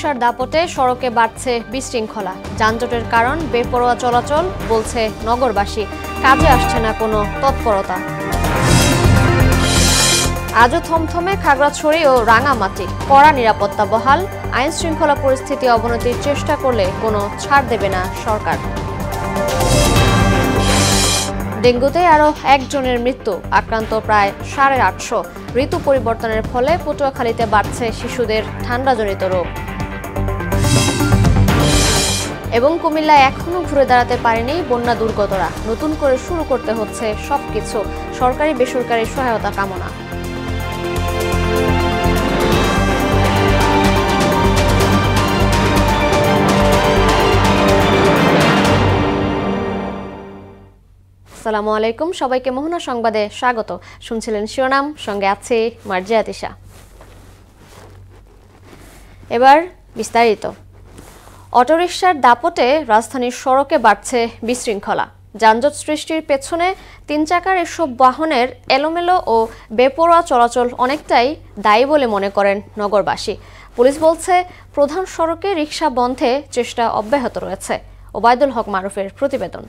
অটোরিকশার দাপটে সড়কে বাড়ছে বিশৃঙ্খলা। যানজটের কারণ বেপরোয়া চলাচল, বলছে নগরবাসী। কাজে আসছে না কোনো তৎপরতা। আজও থমথমে খাগড়াছড়ি ও রাঙামাটি। কড়া নিরাপত্তা বহাল। আইন শৃঙ্খলা পরিস্থিতি অবনতির চেষ্টা করলে কোনো ছাড় দেবে না সরকার। ডেঙ্গুতে আরও একজনের মৃত্যু, আক্রান্ত প্রায় 850। ঋতু পরিবর্তনের ফলে পটুয়াখালীতে বাড়ছে শিশুদের ঠান্ডাজনিত রোগ। এবং কুমিল্লায় এখনও ঘুরে দাঁড়াতে পারেনি বন্যা দুর্গতরা। নতুন করে শুরু করতে হচ্ছে সবকিছু, সরকারি বেসরকারি সহায়তা কামনা। আসসালামু আলাইকুম, সবাইকে মোহনা সংবাদে স্বাগত। শুনছিলেন শিরোনাম, সঙ্গে আছে মার্জিয়া তিশা। এবার বিস্তারিত। অটোরিকশার দাপটে রাজধানীর সড়কে বাড়ছে বিশৃঙ্খলা। যানজট সৃষ্টির পেছনে তিন চাকার এসব বাহনের এলোমেলো ও বেপরোয়া চলাচল অনেকটাই দায়ী বলে মনে করেন নগরবাসী। পুলিশ বলছে, প্রধান সড়কে রিকশা বন্ধে চেষ্টা অব্যাহত রয়েছে। ওবায়দুল হক মারুফের প্রতিবেদন।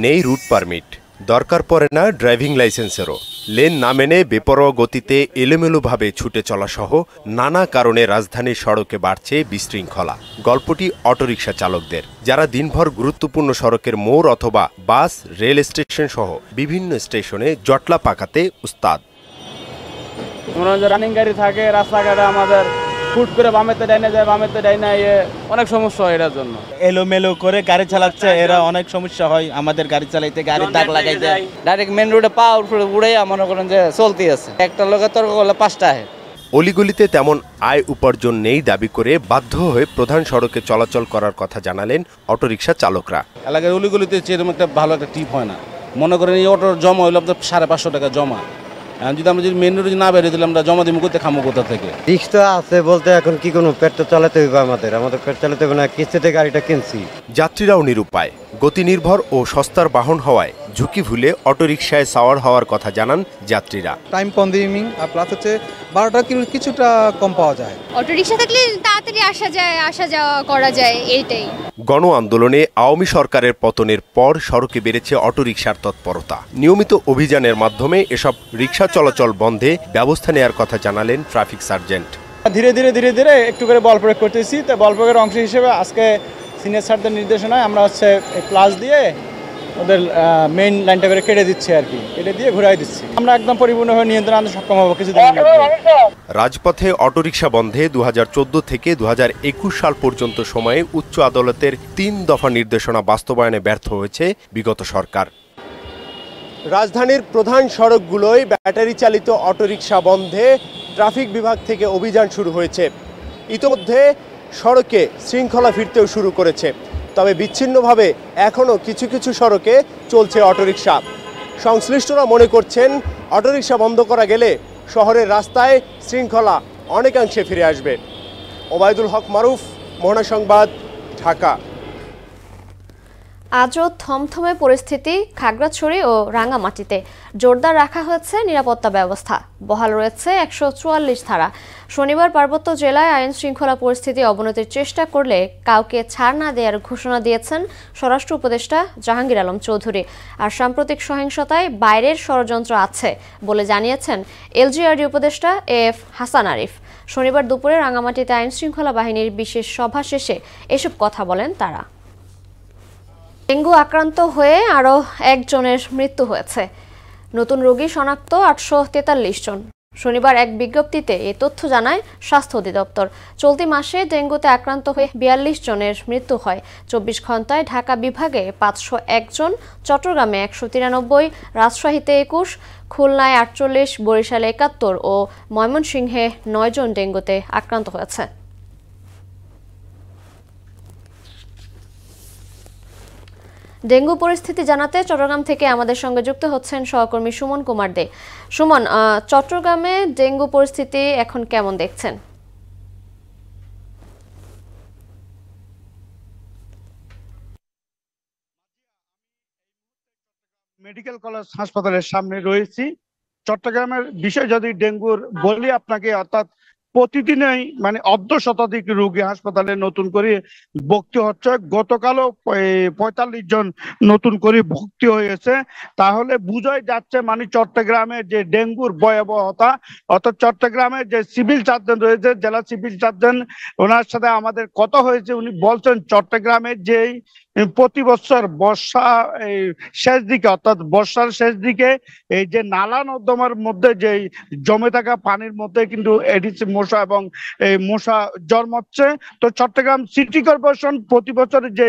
নেই রুট পারমিট, দরকার পড়ে না ড্রাইভিং লাইসেন্সেরও। লেন না মেনে বেপরোয়া গতিতে এলোমেলোভাবে ছুটে চলা সহ নানা কারণে রাজধানীর সড়কে বাড়ছে বিশৃঙ্খলা। গল্পটি অটোরিকশা চালকদের, যারা দিনভর গুরুত্বপূর্ণ সড়কের মোড় অথবা বাস, রেল স্টেশন সহ বিভিন্ন স্টেশনে জটলা পাকাতে উস্তাদ। রানিং গাড়ি থাকে রাস্তাঘাটে, আমাদের ফুট করে বামেতে ডাইনে যায়, বামেতে ডাইনে অনেক সমস্যা হয় এটার জন্য। এলোমেলো করে গাড়ি চালাচ্ছে এরা, অনেক সমস্যা হয় আমাদের গাড়ি চালাইতে, গাড়ি দাগ লাগাই দেয়। ডাইরেক্ট মেন রোডে পা উপরে উড়ে মনে করেন যে চলতে আছে, একটা লোকের তর্ক করলে 5টা হয়। অলিগলিতে তেমন আয় উপার্জন নেই দাবি করে বাধ্য হয়ে প্রধান সড়কে চলাচল করার কথা জানালেন অটোরিকশা চালকরা। এলাকার অলিগলিতে এরকম একটা ভালো একটা টিপ হয় না। মনে করেন এই অটোর জমা হইলো আপনার 550 টাকা জমা। যদি আমরা যদি মেন রোডে না বেরিয়ে দিলাম, আমরা জমা দিব করতে খামো কোথা থেকে? রিস্ক তো আছে বলতে, এখন কি কোনো পেট তো চালাতে হবে, আমাদের পেট চালাতে হবে না, কিস্তিতে গাড়িটা কিনছি। যাত্রীরাও নিরুপায়। গতি নির্ভর ও সস্তার বাহন হওয়ায় ঝুঁকি ভুলে অটোরিকশায় সাওয়ার হওয়ার কথা জানান যাত্রীরা। টাইম কনজিউমিং আর প্লাস হচ্ছে ভাড়াটা কিছুটা কম পাওয়া যায়। অটোরিকশা থাকলে তাড়াতাড়ি আসা যাওয়া করা যায়, এইটাই। গণ আন্দোলনে আওয়ামী সরকারের পতনের পর সড়কে বেড়েছে অটোরিকশার তৎপরতা। নিয়মিত অভিযানের মাধ্যমে এসব রিকশা চলাচল বন্ধে ব্যবস্থা নেওয়ার কথা জানালেন ট্রাফিক সার্জেন্ট। ধীরে ধীরে একটু করে বল প্রয়োগ করতেছি। তো বল প্রয়োগের অংশ হিসেবে আজকে সিনিয়র স্যারদের নির্দেশনায় আমরা হচ্ছে প্লাস দিয়ে ওদের মেইন লাইনটা করে কেটে দিচ্ছি আর কি, কেটে দিয়ে ঘুরাই দিচ্ছি। আমরা একদম পরিপূর্ণভাবে নিয়ন্ত্রণ আনতে সক্ষম হবো কিছুদিন। রাজপথে অটোরিকশা বন্ধে 2014 থেকে 2021 সাল পর্যন্ত সময়ে উচ্চ আদালতের 3 দফা নির্দেশনা বাস্তবায়নে ব্যর্থ হয়েছে বিগত সরকার। রাজধানীর প্রধান সড়কগুলোয় ব্যাটারি চালিত অটোরিকশা বন্ধে ট্রাফিক বিভাগ থেকে অভিযান শুরু হয়েছে। ইতোমধ্যে সড়কে শৃঙ্খলা ফিরতেও শুরু করেছে। তবে বিচ্ছিন্নভাবে এখনও কিছু কিছু সড়কে চলছে অটোরিকশা। সংশ্লিষ্টরা মনে করছেন, অটোরিকশা বন্ধ করা গেলে শহরের রাস্তায় শৃঙ্খলা অনেকাংশে ফিরে আসবে। ওবায়দুল হক মারুফ, মোহনা সংবাদ, ঢাকা। আজও থমথমে পরিস্থিতি খাগড়াছড়ি ও রাঙামাটিতে। জোরদার রাখা হয়েছে নিরাপত্তা ব্যবস্থা, বহাল রয়েছে 144 ধারা। শনিবার পার্বত্য জেলায় আইন শৃঙ্খলা পরিস্থিতি অবনতির চেষ্টা করলে কাউকে ছাড় না দেওয়ার ঘোষণা দিয়েছেন স্বরাষ্ট্র উপদেষ্টা জাহাঙ্গীর আলম চৌধুরী। আর সাম্প্রতিক সহিংসতায় বাইরের ষড়যন্ত্র আছে বলে জানিয়েছেন এলজিআরডি উপদেষ্টা এএফ হাসান আরিফ। শনিবার দুপুরে রাঙামাটিতে আইন শৃঙ্খলা বাহিনীর বিশেষ সভা শেষে এসব কথা বলেন তারা। ডেঙ্গু আক্রান্ত হয়ে আরও একজনের মৃত্যু হয়েছে। নতুন রোগী শনাক্ত 843 জন। শনিবার এক বিজ্ঞপ্তিতে এই তথ্য জানায় স্বাস্থ্য অধিদপ্তর। চলতি মাসে ডেঙ্গুতে আক্রান্ত হয়ে 42 জনের মৃত্যু হয়। 24 ঘন্টায় ঢাকা বিভাগে 501 জন, চট্টগ্রামে 193, রাজশাহীতে 21, খুলনায় 48, বরিশালে 71 ও ময়মনসিংহে 9 জন ডেঙ্গুতে আক্রান্ত হয়েছে। ডেঙ্গু পরিস্থিতি জানাতে চট্টগ্রাম থেকে আমাদের সঙ্গে যুক্ত হচ্ছেন সহকর্মী সুমন কুমার দে। সুমন, চট্টগ্রামে ডেঙ্গু পরিস্থিতি এখন কেমন দেখছেন? মেডিকেল কলেজ হাসপাতালের সামনে রয়েছি। চট্টগ্রামের বিষয় যদি ডেঙ্গুর বলি আপনাকে, অর্থাৎ প্রতিদিনই মানে অর্ধ শতাধিক রোগী হাসপাতালে নতুন করে ভর্তি হচ্ছে। গতকালও 45 জন নতুন করে ভর্তি হয়েছে। তাহলে বুঝাই যাচ্ছে মানে চট্টগ্রামের যে ডেঙ্গুর ভয়াবহতা, অর্থাৎ চট্টগ্রামের যে সিভিল সার্জন রয়েছে, জেলা সিভিল সার্জন, ওনার সাথে আমাদের কথা হয়েছে। উনি বলছেন চট্টগ্রামের যেই প্রতি বছর বর্ষা শেষ দিকে, অর্থাৎ বর্ষার শেষ দিকে এই যে নালা নর্দমার মধ্যে যে জমে থাকা পানির মধ্যে কিন্তু এডিস মশা এবং মশা জন্মাচ্ছে। তো চট্টগ্রাম সিটি কর্পোরেশন প্রতি বছর যে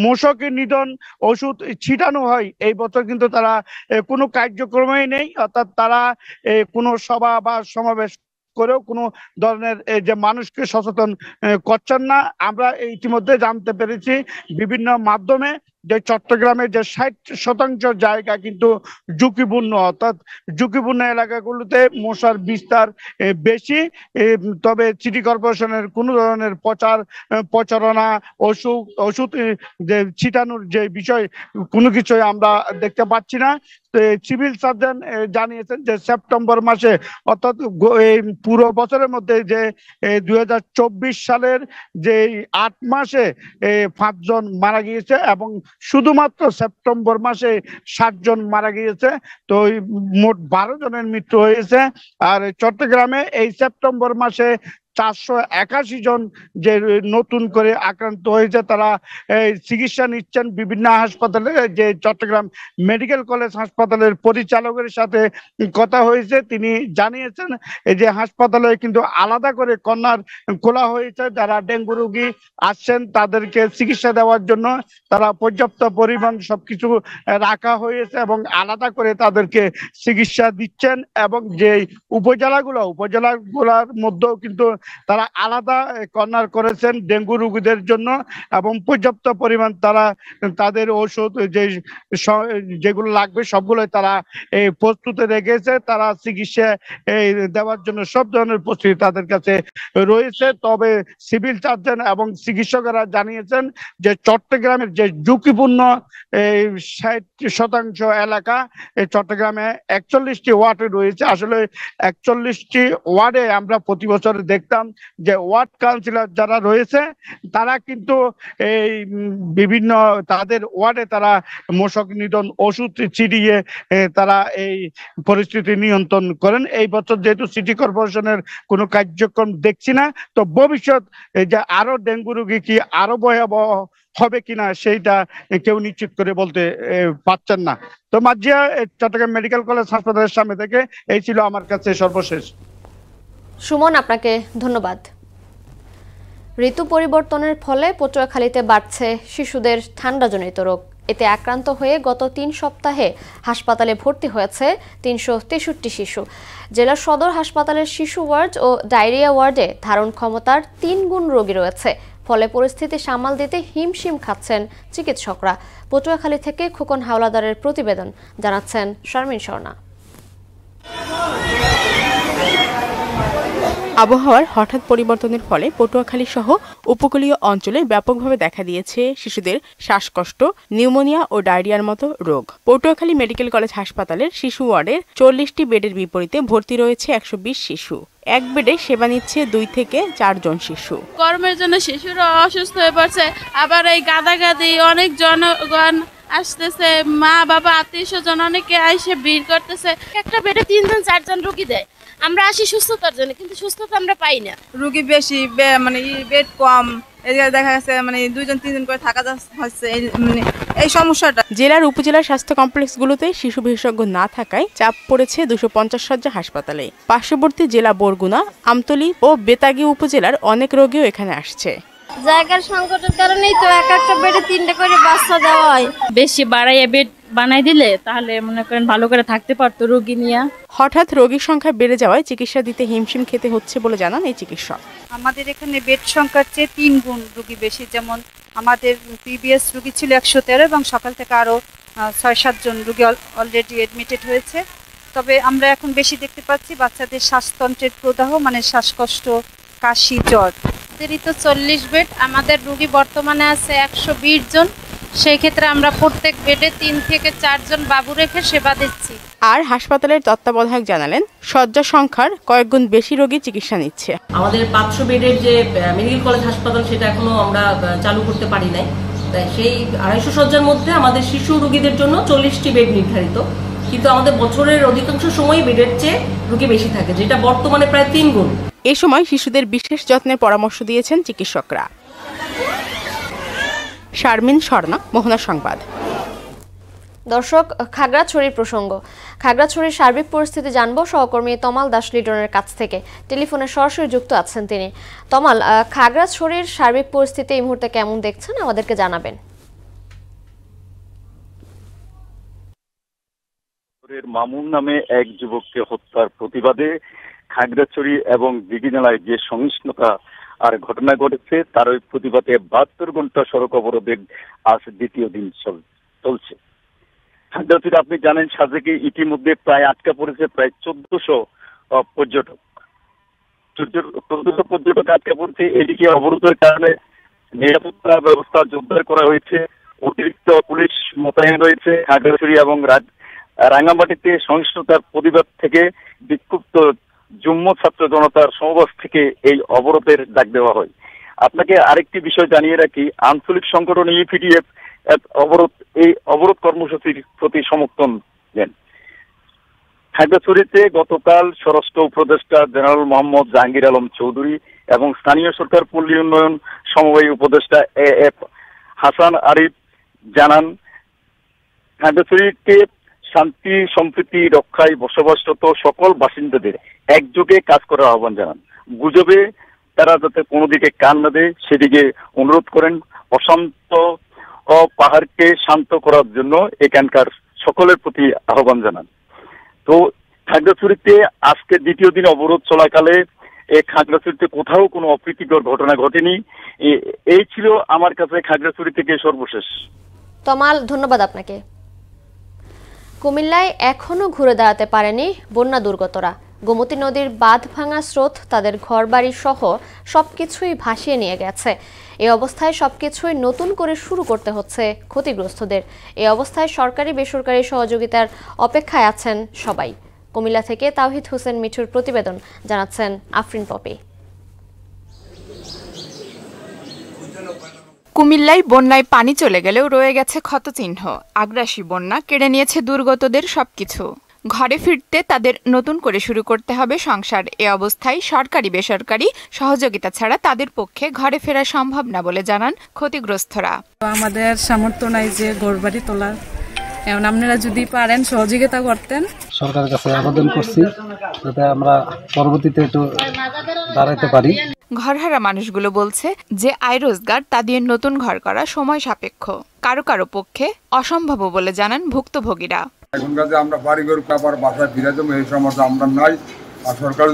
মশাকে নিধন ওষুধ ছিটানো হয়, এই বছর কিন্তু তারা কোনো কার্যক্রমেই নেই, অর্থাৎ তারা কোনো সভা বা সমাবেশ করেও কোনো ধরনের যে মানুষকে সচেতন করছেন না। আমরা ইতিমধ্যে জানতে পেরেছি বিভিন্ন মাধ্যমে যে চট্টগ্রামের যে 60% জায়গা কিন্তু ঝুঁকিপূর্ণ, অর্থাৎ ঝুঁকিপূর্ণ এলাকাগুলোতে মশার বিস্তার বেশি। তবে সিটি কর্পোরেশনের কোনো ধরনের প্রচারণা ওষুধ যে ছিটানোর যে বিষয় কোনো কিছুই আমরা দেখতে পাচ্ছি না। সিভিল সার্জন জানিয়েছেন যে সেপ্টেম্বর মাসে, অর্থাৎ পুরো বছরের মধ্যে যে 2024 সালের যে 8 মাসে 5 জন মারা গিয়েছে এবং শুধুমাত্র সেপ্টেম্বর মাসে 60 জন মারা গিয়েছে। তো মোট 12 জনের মৃত্যু হয়েছে। আর চট্টগ্রামে এই সেপ্টেম্বর মাসে 481 জন যে নতুন করে আক্রান্ত হয়েছে, তারা চিকিৎসা নিচ্ছেন বিভিন্ন হাসপাতালে। যে চট্টগ্রাম মেডিকেল কলেজ হাসপাতালের পরিচালকের সাথে কথা হয়েছে, তিনি জানিয়েছেন এই যে হাসপাতালে কিন্তু আলাদা করে কর্নার খোলা হয়েছে। যারা ডেঙ্গু রোগী আসছেন তাদেরকে চিকিৎসা দেওয়ার জন্য তারা পর্যাপ্ত পরিমাণ সবকিছু রাখা হয়েছে এবং আলাদা করে তাদেরকে চিকিৎসা দিচ্ছেন। এবং যে উপজেলাগুলোর মধ্যেও কিন্তু তারা আলাদা কর্নার করেছেন ডেঙ্গু রোগীদের জন্য এবং পর্যাপ্ত পরিমাণ তারা তাদের ওষুধ যেগুলো লাগবে সবগুলোই তারা প্রস্তুতে রেখেছে। তারা চিকিৎসা দেওয়ার জন্য সব ধরনের প্রস্তুতি তাদের কাছে রয়েছে। তবে সিভিল সার্জন এবং চিকিৎসকেরা জানিয়েছেন যে চট্টগ্রামের যে ঝুঁকিপূর্ণ 60% এলাকা, চট্টগ্রামে 41টি ওয়ার্ডে রয়েছে। আসলে 41টি ওয়ার্ডে আমরা প্রতি বছর দেখতাম যে ওয়ার্ড কাউন্সিলর যারা রয়েছে তারা কিন্তু এই বিভিন্ন তাদের ওয়ার্ডে তারা মশক নিধন ওষুধ ছিটিয়ে তারা এই পরিস্থিতি নিয়ন্ত্রণ করেন। এই বছর যেহেতু সিটি কর্পোরেশনের কোনো কার্যক্রম দেখছি না, তো ভবিষ্যৎ যে আরো ডেঙ্গু রোগী কি আরো ভয়াবহ হবে কিনা সেইটা কেউ নিশ্চিত করে বলতে পারছেন না। তো মাজিয়া, চট্টগ্রাম মেডিকেল কলেজ হাসপাতালের সামনে থেকে এই ছিল আমার কাছে সর্বশেষ। সুমন, আপনাকে ধন্যবাদ। ঋতু পরিবর্তনের ফলে পটুয়াখালীতে বাড়ছে শিশুদের ঠান্ডাজনিত রোগ। এতে আক্রান্ত হয়ে গত 3 সপ্তাহে হাসপাতালে ভর্তি হয়েছে 363 শিশু। জেলা সদর হাসপাতালের শিশু ওয়ার্ড ও ডায়রিয়া ওয়ার্ডে ধারণ ক্ষমতার 3 গুণ রোগী রয়েছে। ফলে পরিস্থিতি সামাল দিতে হিমশিম খাচ্ছেন চিকিৎসকরা। পটুয়াখালী থেকে খোকন হাওলাদারের প্রতিবেদন, জানাচ্ছেন শারমিন স্বর্ণা। আবহাওয়ার হঠাৎ পরিবর্তনের ফলে পটুয়াখালী সহ উপকূলীয় অঞ্চলে ব্যাপকভাবে দেখা দিয়েছে শিশুদের শ্বাসকষ্ট, নিউমোনিয়া ও ডায়রিয়ার মতো রোগ। পটুয়াখালী মেডিকেল কলেজ হাসপাতালের শিশু ওয়ার্ডের 40টি বেডের বিপরীতে ভর্তি রয়েছে 120 শিশু। এক বেডে সেবা নিচ্ছে 2 থেকে 4 জন শিশু। গরমের জন্য শিশুরা অসুস্থ হয়ে পড়ছে, আবার এই গাদাগাদি অনেক জনগণ আসতেছে, মা বাবা আত্মীয় স্বজন অনেকে এসে ভিড় করতেছে। একটা বেডে 3 জন 4 জন রোগী দেয়। আমরা আসি সুস্থতার জন্য, কিন্তু সুস্থতা আমরা পাই না। রোগী বেশি, মানে বেড কম, এদিকে দেখা যাচ্ছে মানে 2 জন 3 জন করে থাকা হচ্ছে, মানে এই সমস্যাটা। জেলার উপজেলার স্বাস্থ্য কমপ্লেক্সগুলোতে শিশু বিশেষজ্ঞ না থাকায় চাপ পড়েছে 250 শয্যা হাসপাতালে। পার্শ্ববর্তী জেলা বরগুনা, আমতলী ও বেতাগী উপজেলার অনেক রোগীও এখানে আসছে। জায়গার সংকটের কারণেই তো একটা বেডে 3টা করে বাচ্চা দেওয়া হয়। বেশি বাড়াইয়া বেড বানাই দিলে তাহলে মনে করেন ভালো করে থাকতে পারতো রোগী নিয়ে। হঠাৎ রোগীর সংখ্যা বেড়ে যাওয়ায় চিকিৎসা দিতে হিমশিম খেতে হচ্ছে বলে জানান এই চিকিৎসক। আমাদের এখানে বেড সংখ্যার চেয়ে 3 গুণ রোগী বেশি। যেমন আমাদের প্রিভিয়াস রোগী ছিল 113 এবং সকাল থেকে আরও 6-7 জন রোগী অলরেডি অ্যাডমিটেড হয়েছে। তবে আমরা এখন বেশি দেখতে পাচ্ছি বাচ্চাদের শ্বাসতন্ত্রের প্রদাহ, মানে শ্বাসকষ্ট, কাশি, জ্বর। আমাদেরই তো 40 বেড, আমাদের রোগী বর্তমানে আছে 120 জন। সেই ক্ষেত্রে আমরা প্রত্যেক বেডে 3 থেকে 4 জন বাবু রেখে সেবা দিচ্ছি। আর হাসপাতালের তত্ত্বাবধায়ক জানালেন শয্যা সংখ্যার কয়েক গুণ বেশি রোগী চিকিৎসা নিচ্ছে। আমাদের 500 বেডের যে মেডিকেল কলেজ হাসপাতাল সেটা এখনো আমরা চালু করতে পারি নাই। সেই 250 শয্যার মধ্যে আমাদের শিশু রোগীদের জন্য 40টি বেড নির্ধারিত, কিন্তু আমাদের বছরের অধিকাংশ সময় বেডের চেয়ে রোগী বেশি থাকে, যেটা বর্তমানে প্রায় 3 গুণ। এ সময় শিশুদের বিশেষ যত্নের পরামর্শ দিয়েছেন চিকিৎসকরা। শারমিন স্বর্ণা, মোহনা সংবাদ। দর্শক, খাগড়াছড়ির প্রসঙ্গ। খাগড়াছড়ির সার্বিক পরিস্থিতি জানবো সহকর্মী তমাল দাস লিটনের কাছ থেকে। টেলিফোনে সরাসরি যুক্ত আছেন তিনি। তমাল, খাগড়াছড়ির সার্বিক পরিস্থিতি এই মুহূর্তে কেমন দেখছেন আমাদেরকে জানাবেন। মামুন নামে এক যুবককে হত্যার প্রতিবাদে খাগড়াছড়ি এবং দিঘিনালায় যে সহিংসতা আর ঘটনা ঘটেছে তার ওই প্রতিবাদে 72 ঘন্টা সড়ক অবরোধের আজ দ্বিতীয় দিন চলছে। খাগড়াছড়ি আপনি জানেন সাজেকে ইতিমধ্যে প্রায় আটকা পড়েছে প্রায় 1400 পর্যটক। 1400 পর্যটক আটকা পড়ছে। এদিকে অবরোধের কারণে নিরাপত্তা ব্যবস্থা জোরদার করা হয়েছে, অতিরিক্ত পুলিশ মোতায়েন রয়েছে। খাগড়াছড়ি এবং রাঙ্গামাটিতে সহিংসতার প্রতিবাদ থেকে বিক্ষুব্ধ যুগ্ম ছাত্র জনতার সমাবেশ থেকে এই অবরোধের ডাক দেওয়া হয়। আপনাকে আরেকটি বিষয় জানিয়ে রাখি, আঞ্চলিক সংগঠন ইউপিডিএফ এই অবরোধ কর্মসূচির প্রতি সমর্থন দেন। খাগড়াছড়িতে গতকাল স্বরাষ্ট্র উপদেষ্টা জেনারেল মোহাম্মদ জাহাঙ্গীর আলম চৌধুরী এবং স্থানীয় সরকার পল্লী উন্নয়ন সমবায়ী উপদেষ্টা এএফ হাসান আরিফ জানান, খাগড়াছড়িতে শান্তি সম্প্রীতি রক্ষায় বসবাসরত সকল বাসিন্দাদের একযোগে কাজ করার আহ্বান জানান। গুজবে তারা যাতে কোনো দিকে কান না দেয় সেদিকে অনুরোধ করেন। অশান্ত পাহাড়কে শান্ত করার জন্য এখানকার সকলের প্রতি আহ্বান জানান। তো খাগড়াছড়িতে আজকে দ্বিতীয় দিন অবরোধ চলাকালে খাগড়াছড়িতে কোথাও কোনো অপ্রীতিকর ঘটনা ঘটেনি। এই ছিল আমার কাছে খাগড়াছড়ি থেকে সর্বশেষ। তমাল, ধন্যবাদ আপনাকে। কুমিল্লায় এখনো ঘুরে দাঁড়াতে পারেনি বন্যা দুর্গতরা। গোমতী নদীর বাঁধ ভাঙা স্রোত তাদের ঘরবাড়ি সহ সবকিছুই ভাসিয়ে নিয়ে গেছে। এই অবস্থায় সবকিছুই নতুন করে শুরু করতে হচ্ছে ক্ষতিগ্রস্তদের। এই অবস্থায় সরকারি বেসরকারি সহযোগিতার অপেক্ষায় আছেন সবাই। কুমিল্লা থেকে তাওহিদ হোসেন মিঠুর প্রতিবেদন, জানাচ্ছেন আফরিন পপি। কুমিল্লায় বন্যায় পানি চলে গেলেও রয়ে গেছে ক্ষতচিহ্ন। আগ্রাসী বন্যা কেড়ে নিয়েছে দুর্গতদের সবকিছু। ঘরে ফিরতে তাদের নতুন করে শুরু করতে হবে সংসার। এ অবস্থায় সরকারি বেসরকারি সহযোগিতা ছাড়া তাদের পক্ষে ঘরে ফেরা সম্ভব না বলে জানান ক্ষতিগ্রস্তরা। আমাদের সামর্থ্য নাই যে ঘরবাড়ি তোলার, এখন আপনারা যদি পারেন সহযোগিতা করতেন। সরকারের কাছে আবেদন করছি যাতে আমরা পরবর্তীতে একটু দাঁড়াতে পারি। ঘরহারা মানুষগুলো বলছে যে আয় রোজগার তা দিয়ে নতুন ঘর করা সময় সাপেক্ষ, কারো কারো পক্ষে অসম্ভব বলে জানান ভুক্তভোগীরা। এখনকার যে আমরা বাড়িঘর আবার বাসায় ফিরে যাবো এই সামর্থ্য আমরা নাই, আর সরকার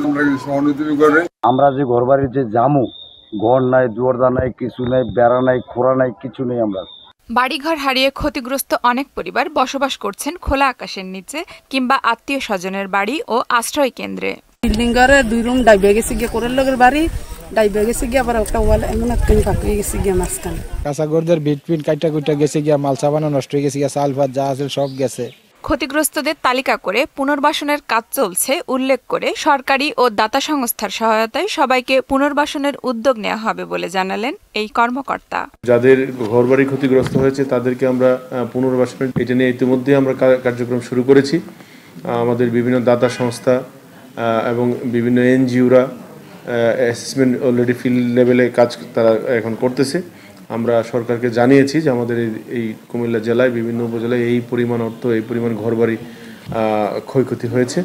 সহযোগিতা করে। আমরা যে ঘর বাড়ির যে জামু, ঘর নাই, দুয়ারদা নাই, কিছু নাই, বেড়া নাই, খোড়া নাই, কিছু নেই। আমরা বাড়িঘর হারিয়ে ক্ষতিগ্রস্ত অনেক পরিবার বসবাস করছেন খোলা আকাশের নিচে কিংবা আত্মীয় স্বজনের বাড়ি ও আশ্রয় কেন্দ্রে। বিল্ডিং ঘরে 2 রুম ডাইবে গেছে গিয়ে কোরের লগের বাড়ি ডাইবে গেছে গিয়ে আবার একটা ওয়াল এমন একখানি ফাঁকি গেছে গিয়ে মাঝখানে। কাঁচা গরদের বিট কাইটা কুইটা গেছে গিয়া, মাল সাবানো নষ্ট হয়ে গেছে গিয়া, চাল ভাত যা আছে সব গেছে। ক্ষতিগ্রস্তদের তালিকা করে পুনর্বাসনের কাজ চলছে উল্লেখ করে সরকারি ও দাতা সংস্থার সহায়তায় সবাইকে পুনর্বাসনের উদ্যোগ নেওয়া হবে বলে জানালেন এই কর্মকর্তা। যাদের ঘরবাড়ি ক্ষতিগ্রস্ত হয়েছে তাদেরকে আমরা পুনর্বাসনের এটা নিয়ে ইতিমধ্যে আমরা কার্যক্রম শুরু করেছি। আমাদের বিভিন্ন দাতা সংস্থা এবং বিভিন্ন এনজিওরা অ্যাসেসমেন্ট অলরেডি ফিল্ড লেভেলে কাজ তারা এখন করতেছে। আমরা সরকারকে জানিয়েছি যে আমাদের এই কুমিল্লা জেলায় বিভিন্ন উপজেলায় এই পরিমাণ অর্থ, এই পরিমাণ ঘরবাড়ি ক্ষয়ক্ষতি হয়েছে।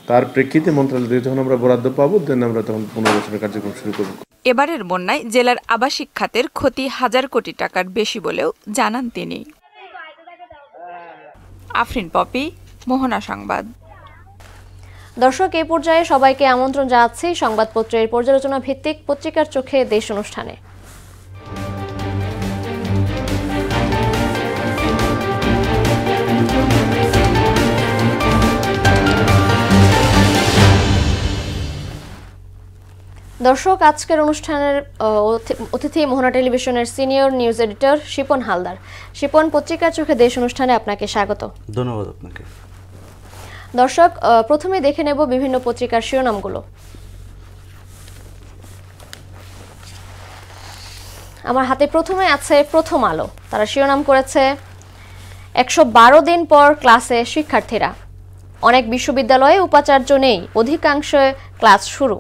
তার প্রেক্ষিতে মন্ত্রণালয় যখন আমরা বরাদ্দ পাবো দেন আমরা তখন পুনর্বাসনের কার্যক্রম শুরু করব। এবারের বন্যায় জেলার আবাসিক খাতের ক্ষতি 1000 কোটি টাকার বেশি বলেও জানান তিনি। আফরিন পপি, মোহনা সংবাদ। দর্শক, এই পর্যায়ে সবাইকে আমন্ত্রণ জানাচ্ছি সংবাদপত্রের পর্যালোচনা ভিত্তিক পত্রিকার চোখে দেশ অনুষ্ঠানে। দর্শক, আজকের অনুষ্ঠানের অতিথি মোহনা টেলিভিশনের senior news editor Shipon Haldar. Shipon, পত্রিকার চোখে দেশ অনুষ্ঠানে আপনাকে স্বাগত। ধন্যবাদ আপনাকে। দর্শক, প্রথমে দেখে নেব বিভিন্ন পত্রিকার শিরোনামগুলো। আমার হাতে প্রথমে আছে প্রথম আলো। তারা শিরোনাম করেছে 112 দিন পর ক্লাসে শিক্ষার্থীরা। অনেক বিশ্ববিদ্যালয়ে উপাচার্য নেই, অধিকাংশ ক্লাস শুরু।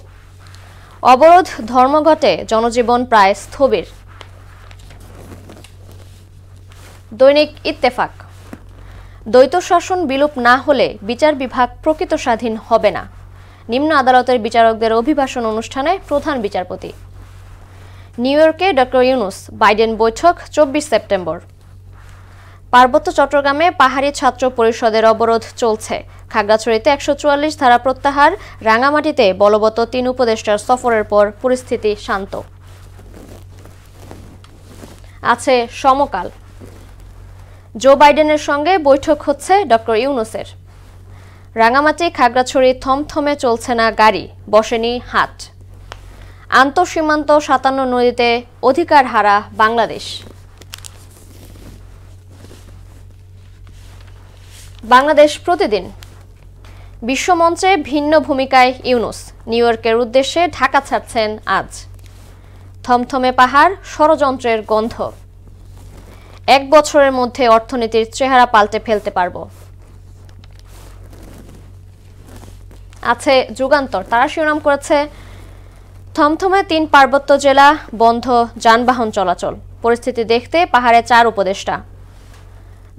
অবরোধ ধর্মঘটে জনজীবন প্রায় স্থবির। দৈনিক ইত্তেফাক, দ্বৈত শাসন বিলোপ না হলে বিচার বিভাগ প্রকৃত স্বাধীন হবে না। নিম্ন আদালতের বিচারকদের অভিভাষণ অনুষ্ঠানে প্রধান বিচারপতি। নিউ ইয়র্কে ডক্টর ইউনুস বাইডেন বৈঠক 24 সেপ্টেম্বর। পার্বত্য চট্টগ্রামে পাহাড়ি ছাত্র পরিষদের অবরোধ চলছে। খাগড়াছড়িতে 144 ধারা প্রত্যাহার। রাঙামাটিতে বলবৎ 3 উপদেষ্টার সফরের পর পরিস্থিতি শান্ত আছে। সমকাল, জো বাইডেনের সঙ্গে বৈঠক হচ্ছে ডক্টর ইউনুসের। রাঙামাটি খাগড়াছড়ি থমথমে চলছে না গাড়ি, বসেনি হাট। আন্তঃসীমান্ত 57 নদীতে অধিকার হারা বাংলাদেশ। বাংলাদেশ প্রতিদিন, বিশ্বমঞ্চে ভিন্ন ভূমিকায় ইউনুস। নিউ ইয়র্কের উদ্দেশ্যে ঢাকা ছাড়ছেন আজ। থমথমে পাহাড়, ষড়যন্ত্রের গন্ধ। 1 বছরের মধ্যে অর্থনীতির চেহারা পাল্টে ফেলতে পারব আছে। যুগান্তর, তারা শিরোনাম করেছে থমথমে 3 পার্বত্য জেলা, বন্ধ যানবাহন চলাচল। পরিস্থিতি দেখতে পাহাড়ে 4 উপদেষ্টা।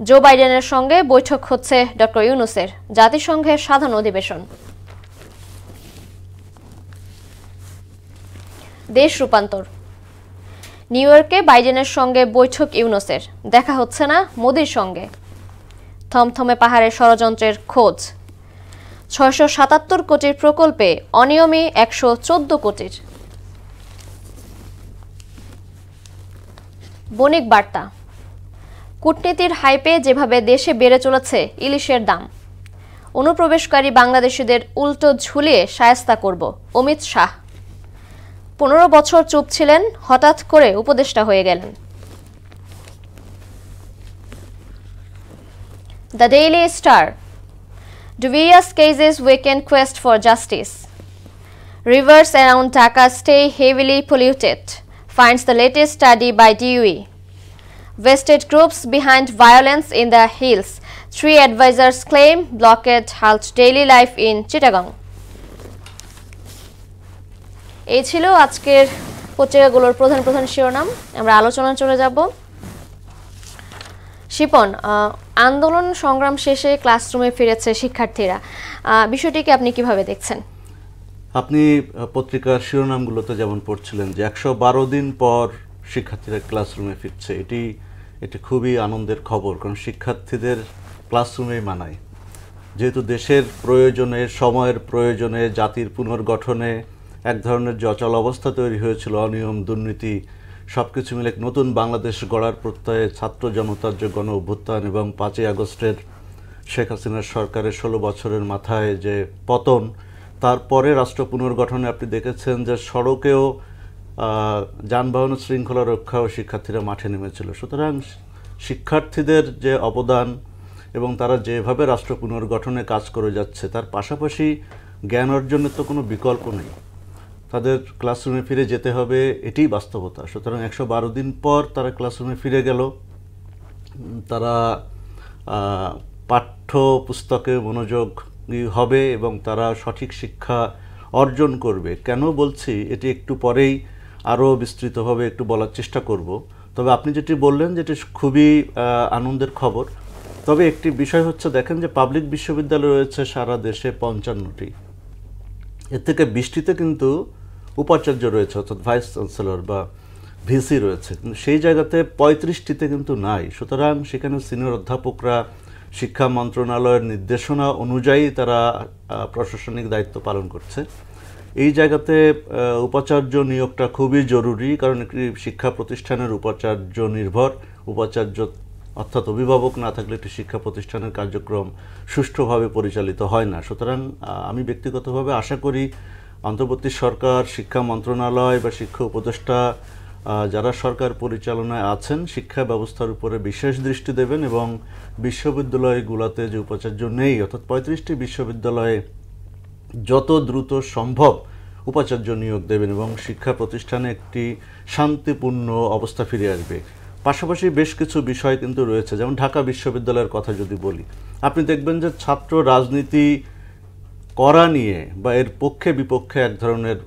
জো বাইডেনের সঙ্গে বৈঠক হচ্ছে ডক্টর ইউনুসের। জাতিসংঘের সাধারণ অধিবেশন। দেশ রূপান্তর, নিউ ইয়র্কে বাইডেনের সঙ্গে বৈঠক ইউনুসের। দেখা হচ্ছে না মোদির সঙ্গে। থমথমে পাহাড়ের ষড়যন্ত্রের খোঁজ। 677 কোটির প্রকল্পে অনিয়মে 114 কোটির। বণিক বার্তা, কূটনীতির হাইপে যেভাবে দেশে বেড়ে চলেছে ইলিশের দাম। অনুপ্রবেশকারী বাংলাদেশিদের উল্টো ঝুলিয়ে শায়েস্তা করব, অমিত শাহ। 15 বছর চুপ ছিলেন, হঠাৎ করে উপদেষ্টা হয়ে গেলেন। The daily star, Duvia's cases weekend quest for justice. Rivers around Dhaka stay heavily polluted, finds the latest study by DOE. Vested groups behind violence in the hills. 3 advisors claim blockade halt daily life in Chittagong. এই ছিল আজকের পত্রিকাগুলোর প্রধান প্রধান শিরোনাম। আমরা আলোচনায় চলে যাব। শিপন, আন্দোলন সংগ্রাম শেষে ক্লাসরুমে ফিরেছে শিক্ষার্থীরা, বিষয়টিকে আপনি কিভাবে দেখছেন? আপনি পত্রিকার শিরোনামগুলোতে যেমন পড়ছিলেন যে 112 দিন পর শিক্ষার্থীরা ক্লাসরুমে ফিরছে, এটি খুবই আনন্দের খবর। কারণ শিক্ষার্থীদের ক্লাসরুমেই মানায়। যেহেতু দেশের প্রয়োজনে, সময়ের প্রয়োজনে, জাতির পুনর্গঠনে এক ধরনের যে অচল অবস্থা তৈরি হয়েছিল, অনিয়ম, দুর্নীতি, সব কিছু মিলে নতুন বাংলাদেশ গড়ার প্রত্যয়ে ছাত্র জনতার যে গণ অভ্যুত্থান এবং 5ই আগস্টের শেখ হাসিনার সরকারের 16 বছরের মাথায় যে পতন, তারপরে রাষ্ট্র পুনর্গঠনে আপনি দেখেছেন যে সড়কেও যানবাহন শৃঙ্খলা রক্ষাও শিক্ষার্থীরা মাঠে নেমেছিল। সুতরাং শিক্ষার্থীদের যে অবদান এবং তারা যেভাবে রাষ্ট্র পুনর্গঠনে কাজ করে যাচ্ছে, তার পাশাপাশি জ্ঞান অর্জনের তো কোনো বিকল্প নেই। তাদের ক্লাসরুমে ফিরে যেতে হবে, এটাই বাস্তবতা। সুতরাং 112 দিন পর তারা ক্লাসরুমে ফিরে গেল। তারা পাঠ্য পুস্তকে মনোযোগী হবে এবং তারা সঠিক শিক্ষা অর্জন করবে। কেন বলছি, এটি একটু পরেই আরও বিস্তৃতভাবে একটু বলার চেষ্টা করব। তবে আপনি যেটি বললেন যেটি খুবই আনন্দের খবর। তবে একটি বিষয় হচ্ছে, দেখেন যে পাবলিক বিশ্ববিদ্যালয় রয়েছে সারা দেশে 55টি। এর থেকে 20টিতে কিন্তু উপাচার্য রয়েছে, অর্থাৎ ভাইস চ্যান্সেলর বা ভিসি রয়েছে, কিন্তু সেই জায়গাতে 35টিতে কিন্তু নাই। সুতরাং সেখানে সিনিয়র অধ্যাপকরা শিক্ষা মন্ত্রণালয়ের নির্দেশনা অনুযায়ী তারা প্রশাসনিক দায়িত্ব পালন করছে। এই জায়গাতে উপাচার্য নিয়োগটা খুবই জরুরি, কারণ একটি শিক্ষা প্রতিষ্ঠানের উপাচার্য নির্ভর। উপাচার্য অর্থাৎ অভিভাবক না থাকলে একটি শিক্ষা প্রতিষ্ঠানের কার্যক্রম সুষ্ঠুভাবে পরিচালিত হয় না। সুতরাং আমি ব্যক্তিগতভাবে আশা করি অন্তর্বর্তী সরকার, শিক্ষা মন্ত্রণালয় বা শিক্ষা উপদেষ্টা যারা সরকার পরিচালনায় আছেন শিক্ষা ব্যবস্থার উপরে বিশেষ দৃষ্টি দেবেন এবং বিশ্ববিদ্যালয়গুলোতে যে উপাচার্য নেই অর্থাৎ 35টি বিশ্ববিদ্যালয়ে যত দ্রুত সম্ভব উপাচার্য নিয়োগ দেবেন এবং শিক্ষা প্রতিষ্ঠানে একটি শান্তিপূর্ণ অবস্থা ফিরে আসবে। পাশাপাশি বেশ কিছু বিষয় কিন্তু রয়েছে, যেমন ঢাকা বিশ্ববিদ্যালয়ের কথা যদি বলি, আপনি দেখবেন যে ছাত্র রাজনীতি করা নিয়ে বা এর পক্ষে বিপক্ষে এক ধরনের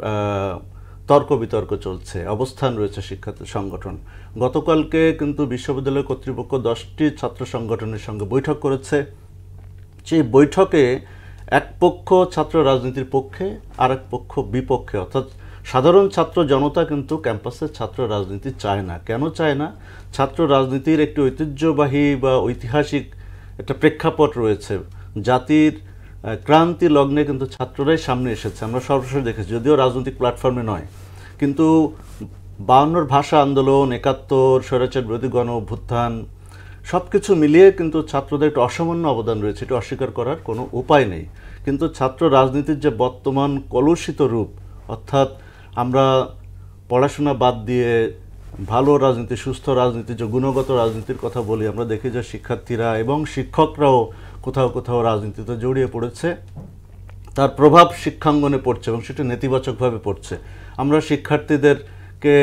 তর্ক বিতর্ক চলছে, অবস্থান রয়েছে শিক্ষার্থী সংগঠন। গতকালকে কিন্তু বিশ্ববিদ্যালয় কর্তৃপক্ষ 10টি ছাত্র সংগঠনের সঙ্গে বৈঠক করেছে। সেই বৈঠকে এক পক্ষ ছাত্র রাজনীতির পক্ষে আর এক পক্ষ বিপক্ষে, অর্থাৎ সাধারণ ছাত্র জনতা কিন্তু ক্যাম্পাসে ছাত্র রাজনীতি চায় না। কেন চায় না? ছাত্র রাজনীতির একটি ঐতিহ্যবাহী বা ঐতিহাসিক একটা প্রেক্ষাপট রয়েছে। জাতির ক্রান্তি লগ্নে কিন্তু ছাত্ররাই সামনে এসেছে, আমরা সরাসরি দেখেছি, যদিও রাজনৈতিক প্ল্যাটফর্মে নয়। কিন্তু 52 ভাষা আন্দোলন, 71 স্বৈরাচার বিরোধী গণ অভ্যুত্থান সব কিছু মিলিয়ে কিন্তু ছাত্রদের একটা অসামান্য অবদান রয়েছে, এটা অস্বীকার করার কোনো উপায় নেই। কিন্তু ছাত্র রাজনীতির যে বর্তমান কলুষিত রূপ, অর্থাৎ আমরা পড়াশোনা বাদ দিয়ে ভালো রাজনীতি, সুস্থ রাজনীতি, যে গুণগত রাজনীতির কথা বলি, আমরা দেখি যে শিক্ষার্থীরা এবং শিক্ষকরাও কোথাও কোথাও রাজনীতিতে জড়িয়ে পড়েছে, তার প্রভাব শিক্ষাঙ্গনে পড়ছে এবং সেটা নেতিবাচকভাবে পড়ছে। আমরা শিক্ষার্থীদেরকে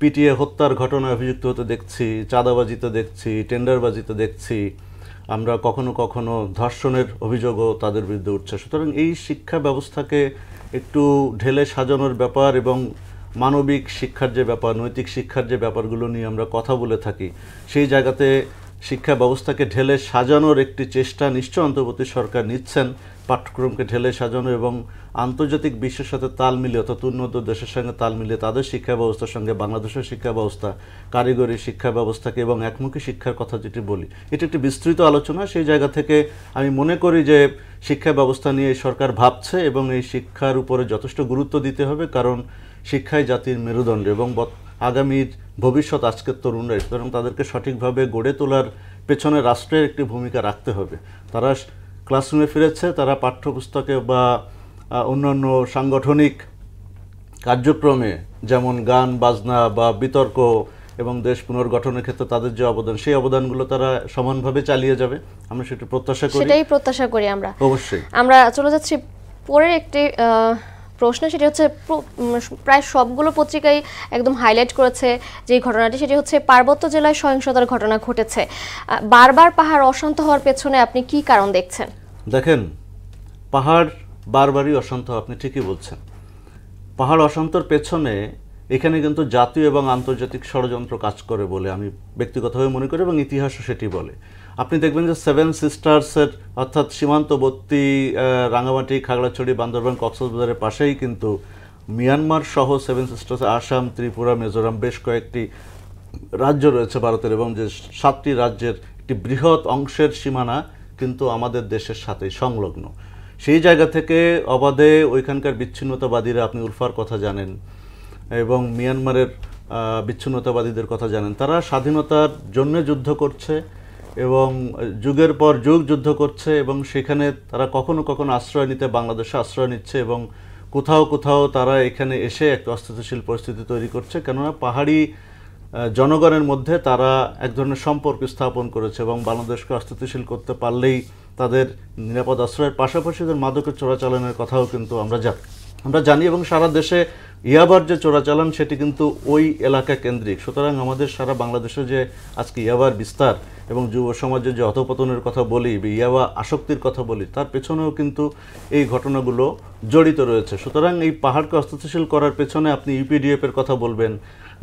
পিটিয়ে হত্যার ঘটনায় অভিযুক্ত হতে দেখছি, চাঁদাবাজিতে দেখছি, টেন্ডারবাজিতে দেখছি, আমরা কখনো কখনো ধর্ষণের অভিযোগও তাদের বিরুদ্ধে উঠছে। সুতরাং এই শিক্ষা ব্যবস্থাকে একটু ঢেলে সাজানোর ব্যাপার এবং মানবিক শিক্ষার যে ব্যাপার, নৈতিক শিক্ষার যে ব্যাপারগুলো নিয়ে আমরা কথা বলে থাকি, সেই জায়গাতে শিক্ষা ব্যবস্থাকে ঢেলে সাজানোর একটি চেষ্টা নিশ্চয় অন্তর্বর্তী সরকার নিচ্ছেন, পাঠ্যক্রমকে ঢেলে সাজানো এবং আন্তর্জাতিক বিশ্বের সাথে তাল মিলিয়ে অর্থাৎ উন্নত দেশের সঙ্গে তাল মিলিয়ে তাদের শিক্ষা ব্যবস্থার সঙ্গে বাংলাদেশের শিক্ষা ব্যবস্থা, কারিগরি শিক্ষা ব্যবস্থাকে এবং একমুখী শিক্ষার কথা যেটি বলি, এটি একটি বিস্তৃত আলোচনা। সেই জায়গা থেকে আমি মনে করি যে শিক্ষা ব্যবস্থা নিয়ে সরকার ভাবছে এবং এই শিক্ষার উপরে যথেষ্ট গুরুত্ব দিতে হবে, কারণ শিক্ষাই জাতির মেরুদণ্ড এবং আগামীর ভবিষ্যৎ আজকের তরুণরা, সুতরাং তাদেরকে সঠিকভাবে গড়ে তোলার পেছনে রাষ্ট্রের একটি ভূমিকা রাখতে হবে। তারা ক্লাসরুমে ফিরেছে, তারা পাঠ্যপুস্তকে বা অন্যান্য সাংগঠনিক কার্যক্রমে যেমন গান বাজনা বা বিতর্ক এবং দেশ পুনর্গঠনের ক্ষেত্রে তাদের যে অবদান, সেই অবদানগুলো তারা সমানভাবে চালিয়ে যাবে, আমরা সেটা প্রত্যাশা করি। সেটাই প্রত্যাশা করি আমরা। অবশ্যই আমরা চলে যাচ্ছি পরের একটি প্রশ্ন, সেটি হচ্ছে প্রায় সবগুলো পত্রিকাই একদম হাইলাইট করেছে যে ঘটনাটি, সেটি হচ্ছে পার্বত্য জেলায় সহিংসতার ঘটনা ঘটেছে। বারবার পাহাড় অশান্ত হওয়ার পেছনে আপনি কি কারণ দেখছেন? দেখেন, পাহাড় বারবারই অশান্ত, আপনি ঠিকই বলছেন। পাহাড় অশান্তর পেছনে এখানে কিন্তু জাতীয় এবং আন্তর্জাতিক ষড়যন্ত্র কাজ করে বলে আমি ব্যক্তিগতভাবে মনে করি এবং ইতিহাসও সেটি বলে। আপনি দেখবেন যে 7 সিস্টার্সের অর্থাৎ সীমান্তবর্তী রাঙামাটি, খাগড়াছড়ি, বান্দরবান, কক্সবাজারের পাশেই কিন্তু মিয়ানমার সহ 7 সিস্টার্স, আসাম, ত্রিপুরা, মিজোরাম বেশ কয়েকটি রাজ্য রয়েছে ভারতের এবং যে 7টি রাজ্যের একটি বৃহৎ অংশের সীমানা কিন্তু আমাদের দেশের সাথে সংলগ্ন। সেই জায়গা থেকে অবাধে ওইখানকার বিচ্ছিন্নতাবাদীরা, আপনি উলফার কথা জানেন এবং মিয়ানমারের বিচ্ছিন্নতাবাদীদের কথা জানেন, তারা স্বাধীনতার জন্য যুদ্ধ করছে এবং যুগের পর যুগ যুদ্ধ করছে এবং সেখানে তারা কখনো কখনো আশ্রয় নিতে বাংলাদেশে আশ্রয় নিচ্ছে এবং কোথাও কোথাও তারা এখানে এসে একটা অস্থিতিশীল পরিস্থিতি তৈরি করছে, কেননা পাহাড়ি জনগণের মধ্যে তারা এক ধরনের সম্পর্ক স্থাপন করেছে এবং বাংলাদেশকে অস্থিতিশীল করতে পারলেই তাদের নিরাপদ আশ্রয়ের পাশাপাশি তাদের মাদকের চোরাচালানের কথাও কিন্তু আমরা জানি এবং সারা দেশে ইয়াবার যে চোরাচালান সেটি কিন্তু ওই এলাকা কেন্দ্রিক। সুতরাং আমাদের সারা বাংলাদেশে যে আজকে ইয়াবার বিস্তার এবং যুব সমাজের যে অধপতনের কথা বলি, ইয়াবা আসক্তির কথা বলি, তার পেছনেও কিন্তু এই ঘটনাগুলো জড়িত রয়েছে। সুতরাং এই পাহাড়কে অস্থিতিশীল করার পেছনে আপনি ইউপিডিএফ এর কথা বলবেন,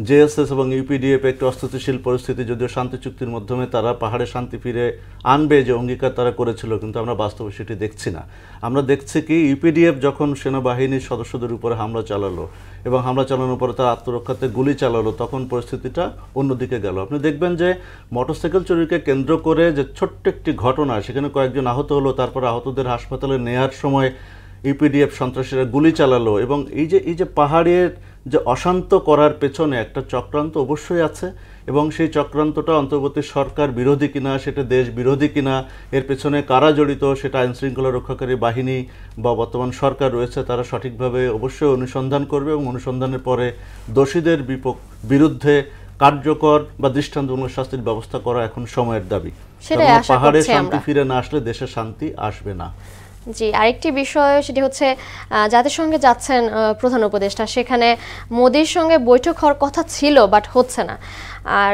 জেএসএস এবং ইউপিডিএফ একটি অস্থিতিশীল পরিস্থিতি, যদিও শান্তি চুক্তির মাধ্যমে তারা পাহাড়ে শান্তি ফিরে আনবে যে অঙ্গীকার তারা করেছিল, কিন্তু আমরা বাস্তবে সেটি দেখছি না। আমরা দেখছি কি ইউপিডিএফ যখন সেনাবাহিনীর সদস্যদের উপরে হামলা চালালো এবং হামলা চালানোর পরে তারা আত্মরক্ষাতে গুলি চালালো, তখন পরিস্থিতিটা অন্যদিকে গেল। আপনি দেখবেন যে মোটরসাইকেল চুরিকে কেন্দ্র করে যে ছোট্ট একটি ঘটনা, সেখানে কয়েকজন আহত হলো, তারপর আহতদের হাসপাতালে নেয়ার সময় ইউপিডিএফ সন্ত্রাসীরা গুলি চালালো, এবং এই যে পাহাড়ের যে অশান্ত করার পেছনে একটা চক্রান্ত অবশ্যই আছে, এবং সেই চক্রান্তটা অন্তর্বর্তী সরকার বিরোধী কিনা, সেটা দেশ বিরোধী কিনা, এর পেছনে কারা জড়িত সেটা আইনশৃঙ্খলা রক্ষাকারী বাহিনী বা বর্তমান সরকার রয়েছে তারা সঠিকভাবে অবশ্যই অনুসন্ধান করবে, এবং অনুসন্ধানের পরে দোষীদের বিরুদ্ধে কার্যকর বা দৃষ্টান্তমূলক শাস্তির ব্যবস্থা করা এখন সময়ের দাবি। পাহাড়ে শান্তি ফিরে না আসলে দেশে শান্তি আসবে না। জি, আরেকটি বিষয় সেটি হচ্ছে জাতিসংঘে যাচ্ছেন প্রধান উপদেষ্টা, সেখানে মোদির সঙ্গে বৈঠক হওয়ার কথা ছিল বাট হচ্ছে না, আর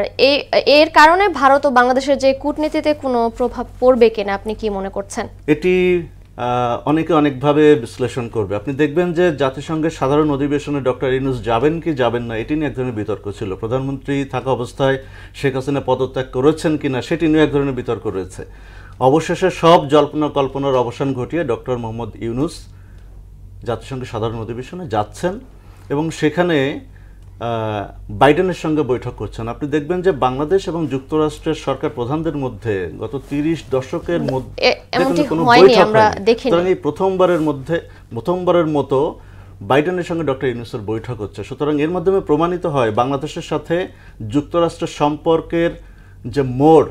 এর কারণে ভারত ও বাংলাদেশের যে কূটনীতিতে কোনো প্রভাব পড়বে কিনা আপনি কি মনে করছেন? এটি অনেকে অনেকভাবে বিশ্লেষণ করবে। আপনি দেখবেন যে জাতিসংঘের সাধারণ অধিবেশনে ডক্টর ইউনূস যাবেন কি যাবেন না এটি নিয়ে এক ধরনের বিতর্ক ছিল। প্রধানমন্ত্রী থাকা অবস্থায় শেখ হাসিনা পদত্যাগ করেছেন কিনা সেটি নিয়ে এক ধরনের বিতর্ক রয়েছে। অবশেষে সব জল্পনা কল্পনার অবসান ঘটিয়ে ডক্টর মোহাম্মদ ইউনূস জাতিসংঘের সাধারণ অধিবেশনে যাচ্ছেন এবং সেখানে বাইডেনের সঙ্গে বৈঠক করছেন। আপনি দেখবেন যে বাংলাদেশ এবং যুক্তরাষ্ট্রের সরকার প্রধানদের মধ্যে গত 30 দশকের মধ্যে কোনো বৈঠক হয়নি। এই প্রথমবারের মতো বাইডেনের সঙ্গে ডক্টর ইউনূসের বৈঠক হচ্ছে। সুতরাং এর মাধ্যমে প্রমাণিত হয় বাংলাদেশের সাথে যুক্তরাষ্ট্রের সম্পর্কের যে মোড়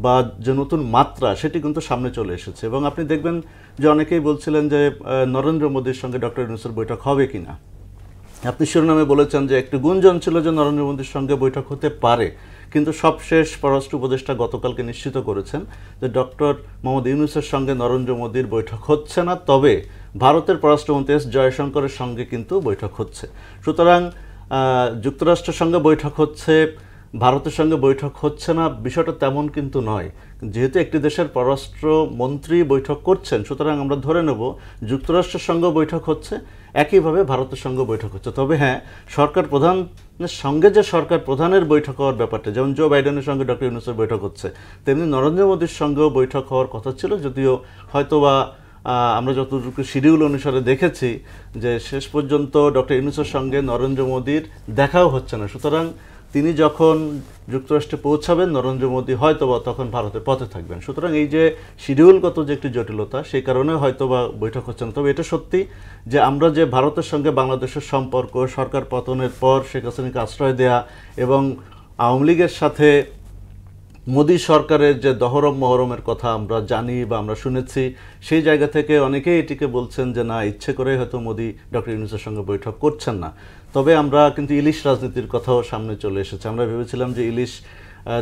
বা যে নতুন মাত্রা সেটি কিন্তু সামনে চলে এসেছে। এবং আপনি দেখবেন যে অনেকেই বলছিলেন যে নরেন্দ্র মোদীর সঙ্গে ডক্টর ইউনূসের বৈঠক হবে কিনা। আপনি শিরোনামে বলেছেন যে একটি গুঞ্জন ছিল যে নরেন্দ্র মোদীর সঙ্গে বৈঠক হতে পারে, কিন্তু সবশেষ পররাষ্ট্র উপদেষ্টা গতকালকে নিশ্চিত করেছেন যে ডক্টর মোহাম্মদ ইউনূসের সঙ্গে নরেন্দ্র মোদীর বৈঠক হচ্ছে না, তবে ভারতের পররাষ্ট্রমন্ত্রী এস জয়শঙ্করের সঙ্গে কিন্তু বৈঠক হচ্ছে। সুতরাং যুক্তরাষ্ট্রের সঙ্গে বৈঠক হচ্ছে, ভারতের সঙ্গে বৈঠক হচ্ছে না বিষয়টা তেমন কিন্তু নয়। যেহেতু একটি দেশের পররাষ্ট্রমন্ত্রী বৈঠক করছেন, সুতরাং আমরা ধরে নেব যুক্তরাষ্ট্রের সঙ্গে বৈঠক হচ্ছে, একইভাবে ভারতের সঙ্গে বৈঠক হচ্ছে। তবে হ্যাঁ, সরকার প্রধানের সঙ্গে যে সরকার প্রধানের বৈঠক হওয়ার ব্যাপারটা, যেমন জো বাইডেনের সঙ্গে ডক্টর ইউনূসের বৈঠক হচ্ছে, তেমনি নরেন্দ্র মোদীর সঙ্গেও বৈঠক হওয়ার কথা ছিল, যদিও হয়তোবা আমরা যতটুকু শিডিউল অনুসারে দেখেছি যে শেষ পর্যন্ত ডক্টর ইউনূসের সঙ্গে নরেন্দ্র মোদীর দেখাও হচ্ছে না। সুতরাং তিনি যখন যুক্তরাষ্ট্রে পৌঁছাবেন নরেন্দ্র মোদী হয়তোবা তখন ভারতের পথে থাকবেন। সুতরাং এই যে শিডিউলগত যে একটি জটিলতা, সেই কারণে হয়তোবা বৈঠক হচ্ছে না। তবে এটা সত্যি যে আমরা যে ভারতের সঙ্গে বাংলাদেশের সম্পর্ক, সরকার পতনের পর শেখ হাসিনাকে আশ্রয় দেয়া এবং আওয়ামী লীগের সাথে মোদী সরকারের যে দহরম মহরমের কথা আমরা জানি বা আমরা শুনেছি, সেই জায়গা থেকে অনেকেই এটিকে বলছেন যে না, ইচ্ছে করে হয়তো মোদী ডক্টর ইউনূসের সঙ্গে বৈঠক করছেন না। তবে আমরা কিন্তু ইলিশ রাজনীতির কথাও সামনে চলে এসেছে। আমরা ভেবেছিলাম যে ইলিশ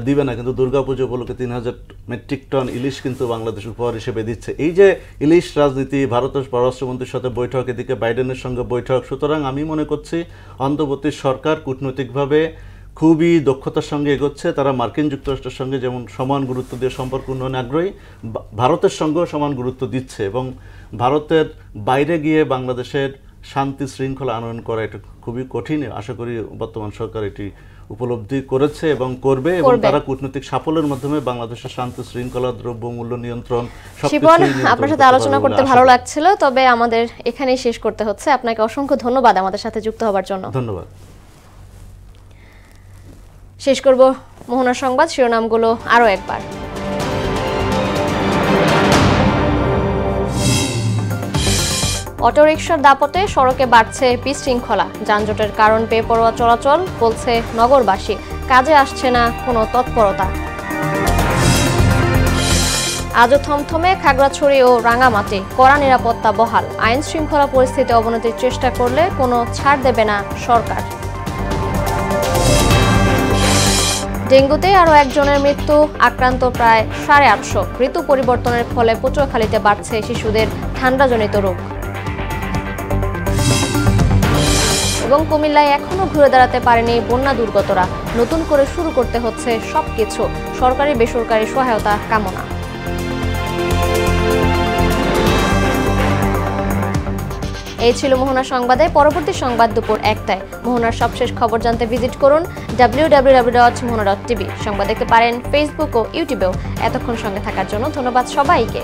দিবে না, কিন্তু দুর্গাপুজো উপলক্ষে 3000 মেট্রিক টন ইলিশ কিন্তু বাংলাদেশ উপহার হিসেবে দিচ্ছে। এই যে ইলিশ রাজনীতি, ভারতের পররাষ্ট্রমন্ত্রীর সাথে বৈঠক, এদিকে বাইডেনের সঙ্গে বৈঠক, সুতরাং আমি মনে করছি অন্তর্বর্তী সরকার কূটনৈতিকভাবে খুবই দক্ষতার সঙ্গে এগোচ্ছে। তারা মার্কিন যুক্তরাষ্ট্রের সঙ্গে যেমন সমান গুরুত্ব দিয়ে সম্পর্ক উন্নয়নে আগ্রহী, ভারতের সঙ্গেও সমান গুরুত্ব দিচ্ছে এবং ভারতের বাইরে গিয়ে বাংলাদেশের শান্তি শৃঙ্খলা আনয়ন করা এটা খুবই কঠিন। আশা করি বর্তমান সরকার এটি উপলব্ধি করেছে এবং করবে, এবং তারা কূটনৈতিক সাফল্যের মাধ্যমে বাংলাদেশের শান্তি শৃঙ্খলা, দ্রব্যমূল্য নিয়ন্ত্রণ সবকিছু। আপনার সাথে আলোচনা করতে ভালো লাগছিল, তবে আমাদের এখানেই শেষ করতে হচ্ছে। আপনাকে অসংখ্য ধন্যবাদ আমাদের সাথে যুক্ত হওয়ার জন্য। ধন্যবাদ। শেষ করব মোহনার সংবাদ শিরোনামগুলো আরো একবার। অটোরিকশার দাপটে সড়কে বাড়ছে বিশৃঙ্খলা, যানজটের কারণ বেপরোয়া চলাচল, বলছে নগরবাসী, কাজে আসছে না কোনো তৎপরতা। আজও থমথমে খাগড়াছড়ি ও রাঙ্গামাটি, কড়া নিরাপত্তা বহাল, আইন শৃঙ্খলা পরিস্থিতি অবনতির চেষ্টা করলে কোনো ছাড় দেবে না সরকার। ডেঙ্গুতে আরও একজনের মৃত্যু, আক্রান্ত প্রায় 850। ঋতু পরিবর্তনের ফলে পটুয়াখালীতে বাড়ছে শিশুদের ঠান্ডাজনিত রোগ। এবং কুমিল্লায় এখনো ঘুরে দাঁড়াতে পারেনি বন্যা দুর্গতরা, নতুন করে শুরু করতে হচ্ছে সবকিছু, সরকারি বেসরকারি সহায়তা কামনা। এই ছিল মোহনা সংবাদে। পরবর্তী সংবাদ দুপুর 1টায়। মোহনার সবশেষ খবর জানতে ভিজিট করুন www.mohana.tv। সংবাদ দেখতে পারেন ফেসবুক ও ইউটিউবেও। এতক্ষণ সঙ্গে থাকার জন্য ধন্যবাদ সবাইকে।